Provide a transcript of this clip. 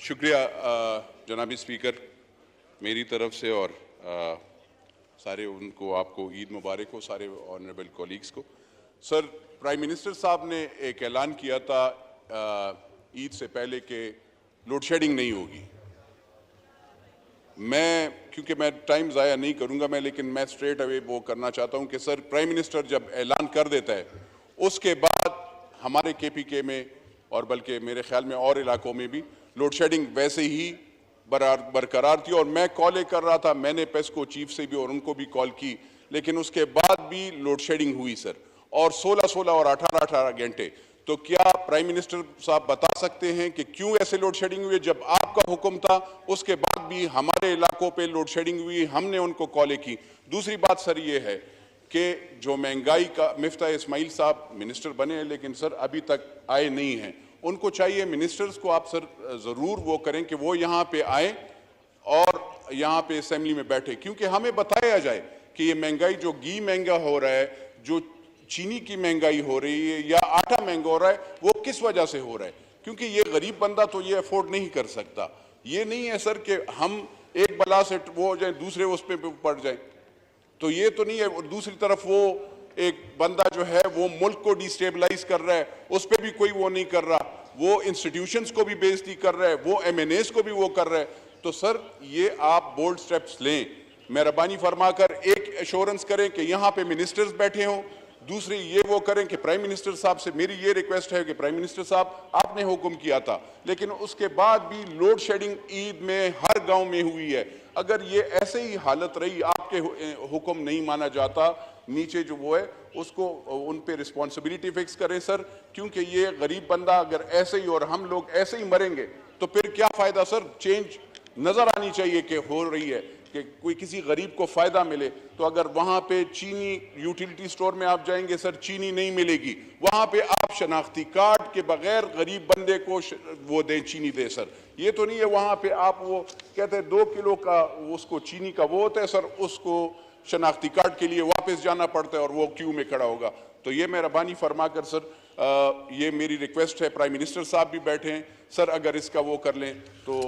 शुक्रिया जनाबी स्पीकर, मेरी तरफ से और सारे उनको आपको ईद मुबारक हो, सारे ऑनरेबल कॉलीग्स को। सर, प्राइम मिनिस्टर साहब ने एक ऐलान किया था ईद से पहले कि लोड शेडिंग नहीं होगी। क्योंकि मैं टाइम ज़ाया नहीं करूंगा लेकिन मैं स्ट्रेट अवे वो करना चाहता हूं कि सर, प्राइम मिनिस्टर जब ऐलान कर देता है उसके बाद हमारे KPK में और बल्कि मेरे ख्याल में और इलाकों में भी लोड शेडिंग वैसे ही बरकरार थी। और मैं कॉल कर रहा था, मैंने पेस्को चीफ से भी और उनको भी कॉल की, लेकिन उसके बाद भी लोड शेडिंग हुई सर, और 16-16 और 18-18 घंटे। तो क्या प्राइम मिनिस्टर साहब बता सकते हैं कि क्यों ऐसे लोड शेडिंग हुई? जब आपका हुक्म था उसके बाद भी हमारे इलाकों पे लोड शेडिंग हुई, हमने उनको कॉलें की। दूसरी बात सर ये है कि जो महंगाई का मिफ्ता इस्माइल साहब मिनिस्टर बने हैं लेकिन सर अभी तक आए नहीं हैं। उनको चाहिए, मिनिस्टर्स को आप सर ज़रूर वो करें कि वो यहाँ पे आए और यहाँ पे असेंबली में बैठे, क्योंकि हमें बताया जाए कि ये महंगाई, जो घी महंगा हो रहा है, जो चीनी की महंगाई हो रही है या आटा महंगा हो रहा है, वो किस वजह से हो रहा है? क्योंकि ये गरीब बंदा तो ये अफोर्ड नहीं कर सकता। ये नहीं है सर कि हम एक बला से वो हो जाए दूसरे उस पे पड़ जाए, तो ये तो नहीं है। और दूसरी तरफ वो एक बंदा जो है वो मुल्क को डिस्टेबलाइज कर रहा है, उस पर भी कोई वो नहीं कर रहा, वो इंस्टीट्यूशंस को भी बेइज्जती कर रहा है, वो MNAs को भी वो कर रहा है। तो सर ये आप बोल्ड स्टेप्स लें, मेहरबानी फरमाकर एक एश्योरेंस करें कि यहाँ पे मिनिस्टर्स बैठे हों। दूसरी ये वो करें कि प्राइम मिनिस्टर साहब से मेरी ये रिक्वेस्ट है कि प्राइम मिनिस्टर साहब, आपने हुक्म किया था लेकिन उसके बाद भी लोड शेडिंग ईद में हर गांव में हुई है। अगर ये ऐसे ही हालत रही, आपके हुक्म नहीं माना जाता, नीचे जो वो है उसको उन पे रिस्पॉन्सिबिलिटी फिक्स करें सर, क्योंकि ये गरीब बंदा अगर ऐसे ही और हम लोग ऐसे ही मरेंगे तो फिर क्या फायदा सर? चेंज नजर आनी चाहिए कि हो रही है, कि कोई किसी गरीब को फायदा मिले। तो अगर वहां पे चीनी यूटिलिटी स्टोर में आप जाएंगे सर, चीनी नहीं मिलेगी, वहां पे आप शनाख्ती कार्ड के बगैर गरीब बंदे को वो दें, चीनी दे सर। ये तो नहीं है वहां पे आप वो कहते हैं 2 किलो का उसको चीनी का वो होता है सर, उसको शनाख्ती कार्ड के लिए वापस जाना पड़ता है और वो क्यू में खड़ा होगा। तो ये मेहरबानी फरमाकर सर, ये मेरी रिक्वेस्ट है, प्राइम मिनिस्टर साहब भी बैठे हैं सर, अगर इसका वो कर लें तो